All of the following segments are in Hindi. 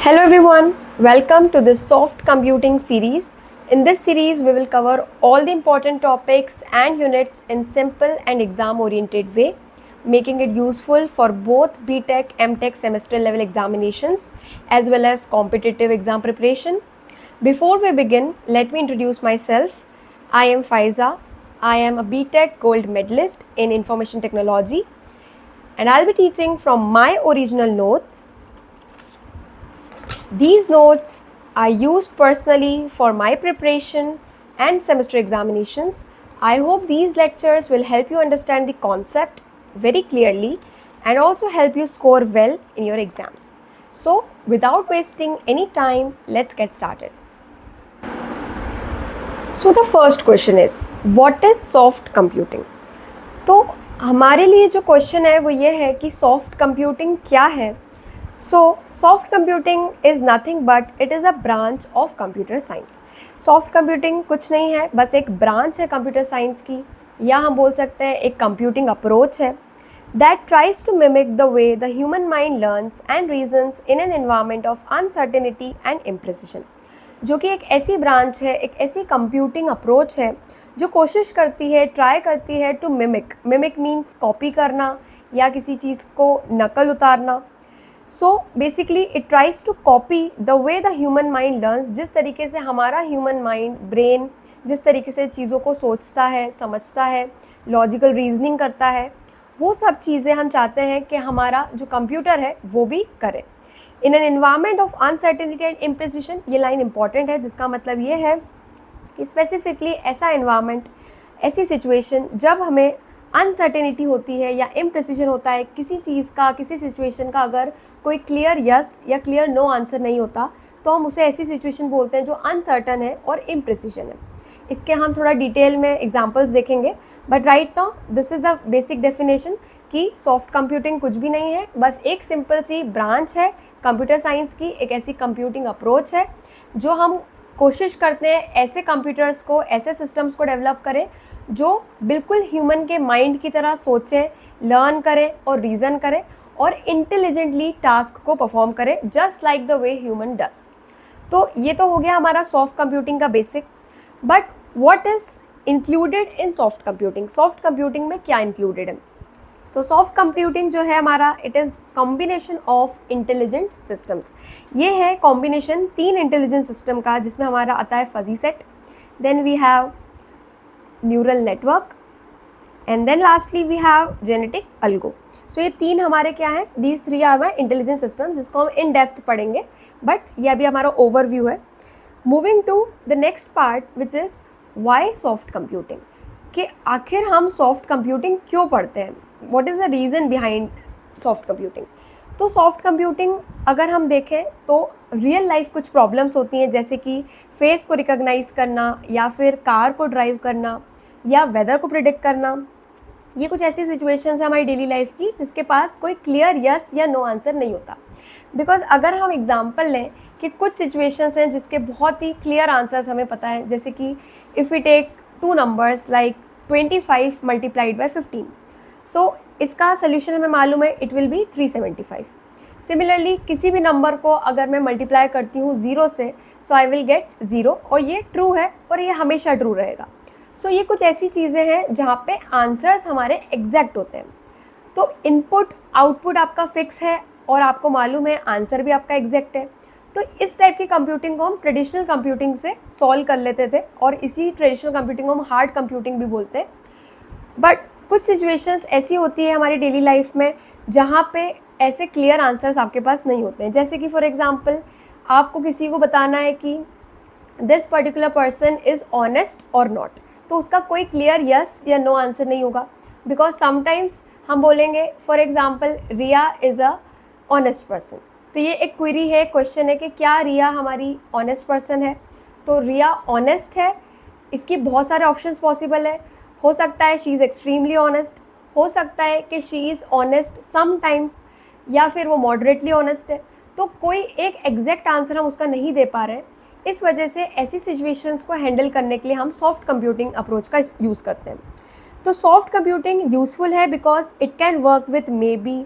Hello everyone, welcome to this soft computing series. In this series, we will cover all the important topics and units in simple and exam oriented way, making it useful for both BTech, MTech semester level examinations as well as competitive exam preparation. Before we begin, let me introduce myself. I am Faiza. I am a BTech Gold medalist in Information Technology and I'll be teaching from my original notes. These notes are used personally for my preparation and semester examinations. I hope these lectures will help you understand the concept very clearly and also help you score well in your exams. So, without wasting any time, let's get started. So, the first question is, what is soft computing? तो हमारे लिए जो क्वेश्चन है वो ये है कि सॉफ्ट कंप्यूटिंग क्या है. So, soft computing is nothing but it is a branch of computer science. Soft computing कुछ नहीं है, बस एक ब्रांच है कंप्यूटर साइंस की, या हम बोल सकते हैं एक कंप्यूटिंग अप्रोच है that tries to mimic the way the human mind learns and reasons in an environment of uncertainty and imprecision. जो कि एक ऐसी ब्रांच है, एक ऐसी कंप्यूटिंग अप्रोच है जो कोशिश करती है, ट्राई करती है टू मिमिक मीन्स कॉपी करना या किसी चीज़ को नकल उतारना. So basically it tries to copy the way the human mind learns. जिस तरीके से हमारा ह्यूमन माइंड ब्रेन जिस तरीके से चीज़ों को सोचता है, समझता है, लॉजिकल रीजनिंग करता है, वो सब चीज़ें हम चाहते हैं कि हमारा जो कंप्यूटर है वो भी करे. In an environment of uncertainty and imprecision, ये लाइन इंपॉर्टेंट है जिसका मतलब ये है कि स्पेसिफिकली ऐसा एनवायरमेंट, ऐसी सिचुएशन जब हमें अनसर्टेनिटी होती है या इम्प्रिसिशन होता है किसी चीज़ का, किसी सिचुएशन का, अगर कोई क्लियर यस या क्लियर नो आंसर नहीं होता तो हम उसे ऐसी सिचुएशन बोलते हैं जो अनसर्टन है और इम्प्रिसिशन है. इसके हम थोड़ा डिटेल में एग्जांपल्स देखेंगे, but right now this is the basic definition कि सॉफ्ट कंप्यूटिंग कुछ भी नहीं है, बस एक सिंपल सी ब्रांच है कंप्यूटर साइंस की, एक ऐसी कंप्यूटिंग अप्रोच है जो हम कोशिश करते हैं ऐसे कंप्यूटर्स को, ऐसे सिस्टम्स को डेवलप करें जो बिल्कुल ह्यूमन के माइंड की तरह सोचें, लर्न करें और रीज़न करें और इंटेलिजेंटली टास्क को परफॉर्म करें just like the way human does. तो ये तो हो गया हमारा सॉफ्ट कंप्यूटिंग का basic. But what is included in soft computing? Soft computing में क्या इंक्लूडेड है? तो सॉफ्ट कंप्यूटिंग जो है हमारा, it is combination of intelligent systems. ये है कॉम्बिनेशन 3 इंटेलिजेंट सिस्टम का, जिसमें हमारा आता है fuzzy set, then we have neural network and then lastly we have genetic algo. So ये 3 हमारे क्या हैं? These 3 are my intelligent system, जिसको हम इन डेप्थ पढ़ेंगे, बट ये अभी हमारा ओवरव्यू है. Moving to the next part which is why soft computing, कि आखिर हम सॉफ्ट कंप्यूटिंग क्यों पढ़ते हैं, what is the reason behind soft computing. तो सॉफ्ट कंप्यूटिंग अगर हम देखें तो रियल लाइफ कुछ प्रॉब्लम्स होती हैं, जैसे कि फेस को रिकॉग्नाइज करना या फिर कार को ड्राइव करना या वेदर को प्रिडिक्ट करना. ये कुछ ऐसी सिचुएशंस हैं हमारी डेली लाइफ की जिसके पास कोई क्लियर यस या नो आंसर नहीं होता. बिकॉज अगर हम एग्जांपल लें कि कुछ सिचुएशंस हैं जिसके बहुत ही क्लियर आंसर्स हमें पता है, जैसे कि if we take 2 numbers like 25 multiplied by 15. So इसका सोल्यूशन हमें मालूम है, इट विल बी 375. सिमिलरली किसी भी नंबर को अगर मैं मल्टीप्लाई करती हूँ 0 से, सो आई विल गेट 0, और ये ट्रू है और ये हमेशा ट्रू रहेगा. सो ये कुछ ऐसी चीज़ें हैं जहाँ पे आंसर्स हमारे एग्जैक्ट होते हैं. तो इनपुट आउटपुट आपका फिक्स है और आपको मालूम है आंसर भी आपका एग्जैक्ट है. तो इस टाइप की कंप्यूटिंग को हम ट्रेडिशनल कंप्यूटिंग से सॉल्व कर लेते थे, और इसी ट्रेडिशनल कंप्यूटिंग को हम हार्ड कंप्यूटिंग भी बोलते हैं. बट कुछ सिचुएशंस ऐसी होती है हमारी डेली लाइफ में जहाँ पे ऐसे क्लियर आंसर्स आपके पास नहीं होते हैं. जैसे कि फॉर एग्जांपल आपको किसी को बताना है कि this particular person is honest और नॉट, तो उसका कोई क्लियर यस या नो आंसर नहीं होगा. बिकॉज समटाइम्स हम बोलेंगे for example Riya is a honest person, तो ये एक क्वेरी है, क्वेश्चन है कि क्या रिया हमारी ऑनेस्ट पर्सन है. तो रिया ऑनेस्ट है, इसकी बहुत सारे ऑप्शंस पॉसिबल है. हो सकता है शी इज़ एक्सट्रीमली ऑनेस्ट, हो सकता है कि शी इज़ ऑनेस्ट समटाइम्स, या फिर वो मॉडरेटली ऑनेस्ट है. तो कोई एक एग्जैक्ट आंसर हम उसका नहीं दे पा रहे हैं. इस वजह से ऐसी सिचुएशंस को हैंडल करने के लिए हम सॉफ्ट कंप्यूटिंग अप्रोच का यूज़ करते हैं. तो सॉफ्ट कंप्यूटिंग यूज़फुल है because it can work with may be,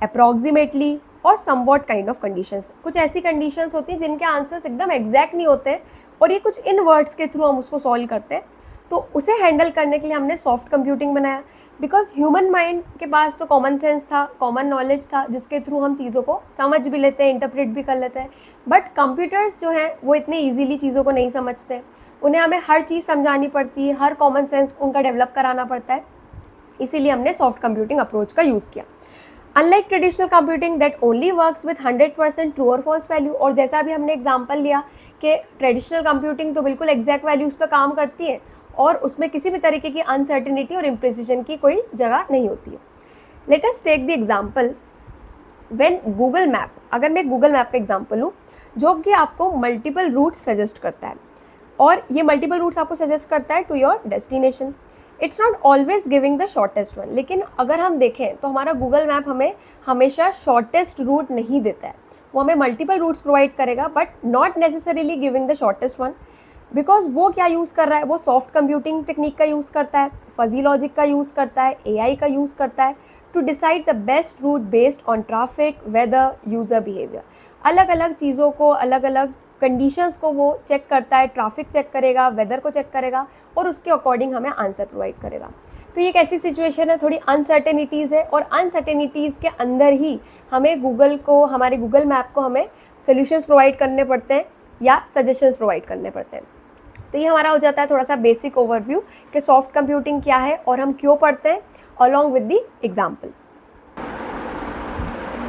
approximately, और समवॉट काइंड ऑफ कंडीशंस। कुछ ऐसी कंडीशंस होती हैं जिनके आंसर्स एकदम एग्जैक्ट नहीं होते हैं और ये कुछ इन वर्ड्स के थ्रू हम उसको सॉल्व करते हैं, तो उसे हैंडल करने के लिए हमने सॉफ्ट कंप्यूटिंग बनाया। बिकॉज ह्यूमन माइंड के पास तो कॉमन सेंस था, कॉमन नॉलेज था, जिसके थ्रू हम चीज़ों को समझ भी लेते हैं, इंटरप्रेट भी कर लेते हैं। बट कंप्यूटर्स जो हैं वो इतने ईजीली चीज़ों को नहीं समझते, उन्हें हमें हर चीज़ समझानी पड़ती है, हर कॉमन सेंस उनका डेवलप कराना पड़ता है। इसीलिए हमने सॉफ्ट कंप्यूटिंग अप्रोच का यूज़ किया। Unlike traditional computing that only works with 100% true और फॉल्स वैल्यू, और जैसा भी हमने एग्जांपल लिया कि ट्रेडिशनल कंप्यूटिंग तो बिल्कुल एग्जैक्ट वैल्यूज़ पे काम करती है और उसमें किसी भी तरीके की अनसर्टिनिटी और इम्प्रिसिजन की कोई जगह नहीं होती है। Let us take the example when Google Map, अगर मैं गूगल मैप का एग्जांपल लूँ जो कि आपको मल्टीपल रूट्स सजेस्ट करता है, और ये मल्टीपल रूट्स आपको सजेस्ट करता है to your destination. It's not always giving the shortest one, लेकिन अगर हम देखें तो हमारा गूगल मैप हमें हमेशा शॉर्टेस्ट रूट नहीं देता है, वो हमें मल्टीपल रूट्स प्रोवाइड करेगा but not necessarily giving the shortest one. Because वो क्या यूज़ कर रहा है, वो सॉफ्ट कंप्यूटिंग टेक्निक का यूज़ करता है, फजी लॉजिक का यूज़ करता है, एआई का यूज़ करता है to decide the best route based on traffic, weather, user behaviour. अलग अलग चीज़ों को, अलग अलग कंडीशंस को वो चेक करता है, ट्रैफिक चेक करेगा, वेदर को चेक करेगा और उसके अकॉर्डिंग हमें आंसर प्रोवाइड करेगा। तो ये एक ऐसी सिचुएशन है, थोड़ी अनसर्टेनिटीज़ है, और अनसर्टेनिटीज़ के अंदर ही हमें गूगल को, हमारे गूगल मैप को हमें सोल्यूशंस प्रोवाइड करने पड़ते हैं या सजेशंस प्रोवाइड करने पड़ते हैं। तो ये हमारा हो जाता है थोड़ा सा बेसिक ओवरव्यू कि सॉफ्ट कंप्यूटिंग क्या है और हम क्यों पढ़ते हैं, along with the example.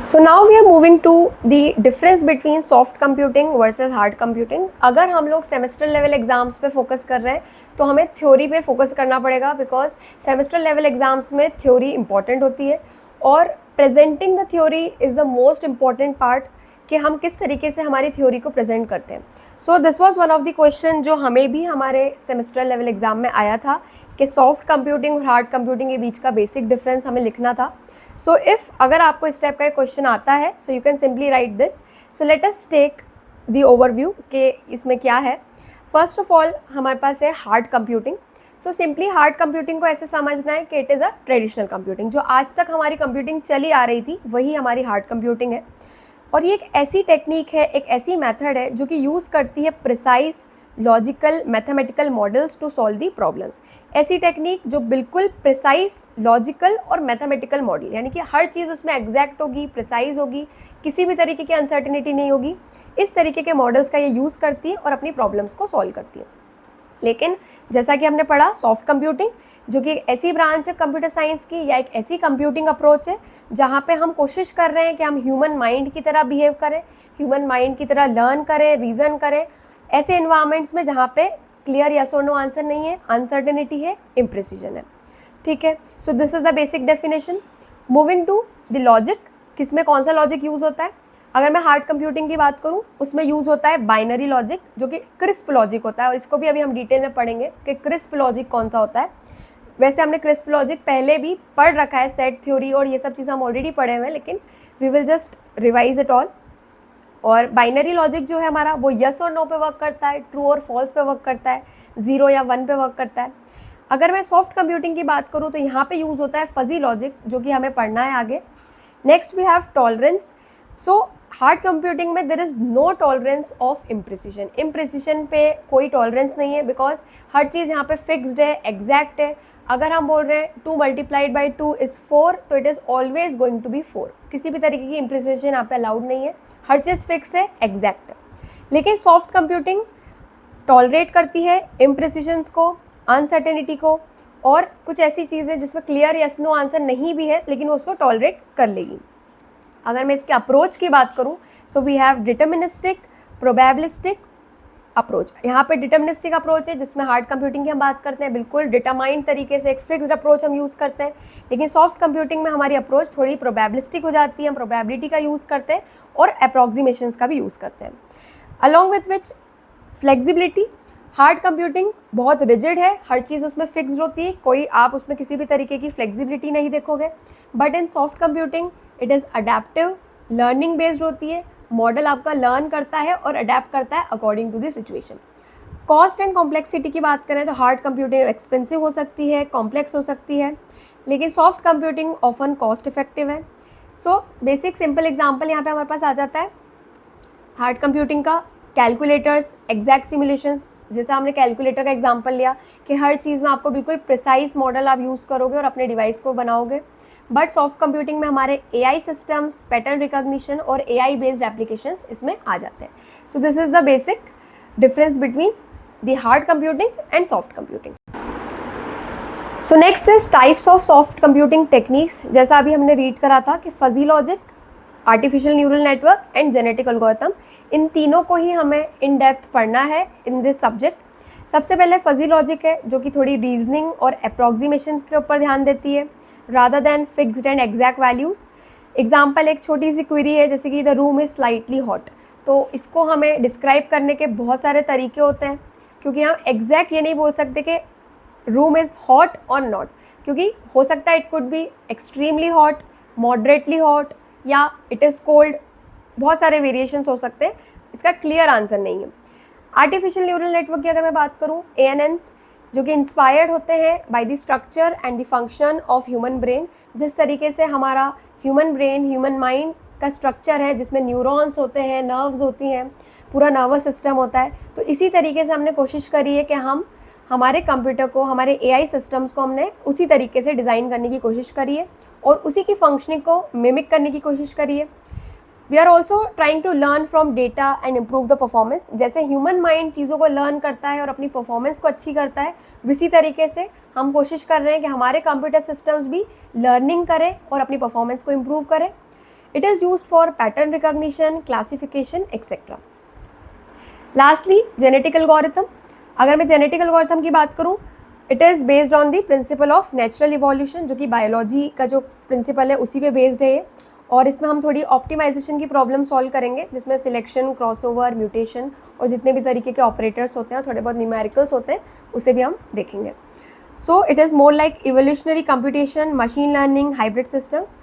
So now we are moving to the difference between soft computing versus hard computing। अगर हम लोग सेमेस्टर लेवल एग्जाम्स पे फोकस कर रहे हैं तो हमें थ्योरी पे फोकस करना पड़ेगा, बिकॉज सेमेस्टर लेवल एग्जाम्स में थ्योरी इंपॉर्टेंट होती है और presenting the theory is the most important part कि हम किस तरीके से हमारी थ्योरी को प्रेजेंट करते हैं। So this was one of the question जो हमें भी हमारे सेमेस्टर लेवल एग्जाम में आया था कि सॉफ्ट कंप्यूटिंग और हार्ड कंप्यूटिंग के बीच का बेसिक डिफरेंस हमें लिखना था। सो अगर आपको इस टाइप का क्वेश्चन आता है so you can simply write this. So let us take the overview कि इसमें क्या है। फर्स्ट ऑफ ऑल हमारे पास है hard computing. So simply hard computing को ऐसे समझना है कि it is a traditional computing, जो आज तक हमारी कंप्यूटिंग चली आ रही थी वही हमारी हार्ड कंप्यूटिंग है। और ये एक ऐसी टेक्निक है, एक ऐसी मेथड है जो कि यूज़ करती है precise logical mathematical models to solve the problems. ऐसी टेक्निक जो बिल्कुल प्रिसाइज लॉजिकल और मैथमेटिकल मॉडल, यानी कि हर चीज़ उसमें एग्जैक्ट होगी, प्रिसाइज होगी, किसी भी तरीके की अनसर्टिनिटी नहीं होगी, इस तरीके के मॉडल्स का ये यूज़ करती है और अपनी प्रॉब्लम्स को सॉल्व करती है। लेकिन जैसा कि हमने पढ़ा सॉफ्ट कंप्यूटिंग जो कि एक ऐसी ब्रांच है कंप्यूटर साइंस की, या एक ऐसी कंप्यूटिंग अप्रोच है जहाँ पे हम कोशिश कर रहे हैं कि हम ह्यूमन माइंड की तरह बिहेव करें, ह्यूमन माइंड की तरह लर्न करें, रीज़न करें, ऐसे इन्वायरमेंट्स में जहाँ पे क्लियर यस और नो आंसर नहीं है, अनसर्टेनिटी है, इम्प्रिसिजन है। ठीक है, so this is the basic definition. Moving to the logic, किसमें कौन सा लॉजिक यूज़ होता है। अगर मैं हार्ड कंप्यूटिंग की बात करूं उसमें यूज़ होता है बाइनरी लॉजिक, जो कि क्रिस्प लॉजिक होता है, और इसको भी अभी हम डिटेल में पढ़ेंगे कि क्रिस्प लॉजिक कौन सा होता है। वैसे हमने क्रिस्प लॉजिक पहले भी पढ़ रखा है, सेट थ्योरी और ये सब चीज़ हम ऑलरेडी पढ़े हुए हैं, लेकिन we will just revise it all. और बाइनरी लॉजिक जो है हमारा वो यस और नो पे वर्क करता है, ट्रू और फॉल्स पे वर्क करता है, 0 या 1 पे वर्क करता है। अगर मैं सॉफ्ट कंप्यूटिंग की बात करूँ तो यहाँ पे यूज़ होता है फजी लॉजिक, जो कि हमें पढ़ना है आगे। Next we have tolerance. So hard computing में there is no tolerance of imprecision, imprecision पे कोई टॉलरेंस नहीं है, बिकॉज हर चीज़ यहाँ पे फिक्स्ड है, एग्जैक्ट है। अगर हम बोल रहे हैं 2 × 2 इज़ 4 तो it is always going to be 4, किसी भी तरीके की इम्प्रिसिजन यहाँ पे अलाउड नहीं है, हर चीज़ फिक्स है, एग्जैक्ट है। लेकिन सॉफ्ट कंप्यूटिंग टॉलरेट करती है इम्प्रिसिजन्स को, अनसर्टेनिटी को, और कुछ ऐसी चीज़ें जिसमें क्लियर यस नो आंसर नहीं भी है लेकिन वो उसको टॉलरेट कर लेगी। अगर मैं इसके अप्रोच की बात करूं so we have deterministic, probabilistic approach. यहाँ पे डिटर्मिनिस्टिक अप्रोच है जिसमें हार्ड कंप्यूटिंग की हम बात करते हैं, बिल्कुल डिटरमाइंड तरीके से एक फिक्स्ड अप्रोच हम यूज़ करते हैं। लेकिन सॉफ्ट कंप्यूटिंग में हमारी अप्रोच थोड़ी प्रोबेबिलिस्टिक हो जाती है, हम प्रोबेबिलिटी का यूज़ करते हैं और अप्रॉक्सीमेशंस का भी यूज़ करते हैं। Along with which flexibility, hard computing बहुत रिजिड है, हर चीज़ उसमें फिक्स्ड होती है, कोई आप उसमें किसी भी तरीके की फ्लेक्सिबिलिटी नहीं देखोगे। But in soft computing it is adaptive, learning based होती है, मॉडल आपका लर्न करता है और अडेप्ट करता है according to the situation. Cost and complexity की बात करें तो हार्ड कंप्यूटिंग एक्सपेंसिव हो सकती है, कॉम्प्लेक्स हो सकती है, लेकिन soft computing often cost effective है। सो बेसिक सिंपल एग्जाम्पल यहाँ पे हमारे पास आ जाता है हार्ड कंप्यूटिंग का, कैलकुलेटर्स, एग्जैक्ट सिमुलेशंस। जैसे हमने कैलकुलेटर का एग्जांपल लिया कि हर चीज़ में आपको बिल्कुल प्रिसाइज मॉडल आप यूज़ करोगे और अपने डिवाइस को बनाओगे। बट सॉफ्ट कंप्यूटिंग में हमारे एआई सिस्टम्स, पैटर्न रिकॉग्निशन और एआई बेस्ड एप्लीकेशंस इसमें आ जाते हैं। So this is the basic difference between the hard computing and soft computing. So next is types of soft computing techniques. जैसा अभी हमने रीड करा था कि fuzzy logic, artificial neural network and genetic algorithm, इन तीनों को ही हमें इन डेप्थ पढ़ना है इन दिस सब्जेक्ट। सबसे पहले फजी लॉजिक है जो कि थोड़ी रीजनिंग और अप्रॉक्सीमेशन के ऊपर ध्यान देती है rather than fixed and exact values. Example एक छोटी सी क्वेरी है जैसे कि the room is slightly hot, तो इसको हमें डिस्क्राइब करने के बहुत सारे तरीके होते हैं, क्योंकि हम एग्जैक्ट ये नहीं बोल सकते कि रूम इज़ हॉट और नॉट, क्योंकि हो सकता है it could be extremely hot, moderately hot या इट इज़ कोल्ड, बहुत सारे वेरिएशंस हो सकते हैं, इसका क्लियर आंसर नहीं है। आर्टिफिशियल न्यूरल नेटवर्क की अगर मैं बात करूँ, ANNs, जो कि इंस्पायर्ड होते हैं by the structure and the function of human brain. जिस तरीके से हमारा ह्यूमन ब्रेन, ह्यूमन माइंड का स्ट्रक्चर है जिसमें न्यूरॉन्स होते हैं, नर्व्स होती हैं, पूरा नर्वस सिस्टम होता है, तो इसी तरीके से हमने कोशिश करी है कि हम हमारे कंप्यूटर को, हमारे AI सिस्टम्स को हमने उसी तरीके से डिज़ाइन करने की कोशिश करी है और उसी की फंक्शनिंग को मिमिक करने की कोशिश करी है। We are also trying to learn from data and improve the performance. जैसे ह्यूमन माइंड चीज़ों को लर्न करता है और अपनी परफॉर्मेंस को अच्छी करता है, इसी तरीके से हम कोशिश कर रहे हैं कि हमारे कंप्यूटर सिस्टम्स भी लर्निंग करें और अपनी परफॉर्मेंस को इम्प्रूव करें। It is used for pattern recognition, classification etcetera. Lastly genetic algorithm. अगर मैं जेनेटिक एल्गोरिथम की बात करूं, it is based on the principle of natural evolution, जो कि बायोलॉजी का जो प्रिंसिपल है उसी पे बेस्ड है ये। और इसमें हम थोड़ी ऑप्टिमाइजेशन की प्रॉब्लम सॉल्व करेंगे, जिसमें सिलेक्शन, क्रॉसओवर, म्यूटेशन और जितने भी तरीके के ऑपरेटर्स होते हैं और थोड़े बहुत न्यूमेरिकल्स होते हैं उसे भी हम देखेंगे। So it is more like evolutionary computation, machine learning, hybrid systems.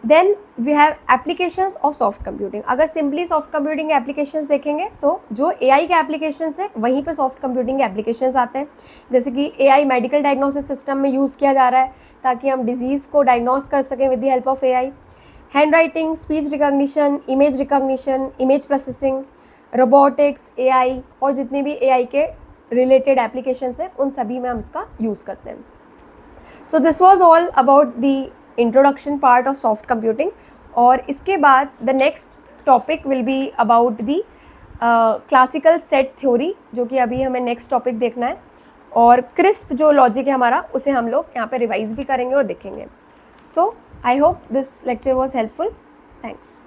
Then we have applications of soft computing. अगर सिंपली सॉफ्ट कंप्यूटिंग के एप्लीकेशंस देखेंगे तो जो AI के एप्लीकेशंस है वहीं पे सॉफ्ट कंप्यूटिंग के एप्लीकेशंस आते हैं। जैसे कि AI मेडिकल डायग्नोसिस सिस्टम में यूज़ किया जा रहा है ताकि हम डिजीज़ को डायग्नोस कर सकें with the help of AI। Hand writing, speech recognition, image processing, robotics, AI और जितने भी AI के रिलेटेड एप्लीकेशंस हैं उन सभी में हम इसका यूज़ करते हैं। So this was all about the introduction part of soft computing. और इसके बाद the next topic will be about the classical set theory, जो कि अभी हमें नेक्स्ट टॉपिक देखना है। और क्रिस्प जो लॉजिक है हमारा उसे हम लोग यहाँ पे रिवाइज भी करेंगे और देखेंगे। So I hope this lecture was helpful. Thanks.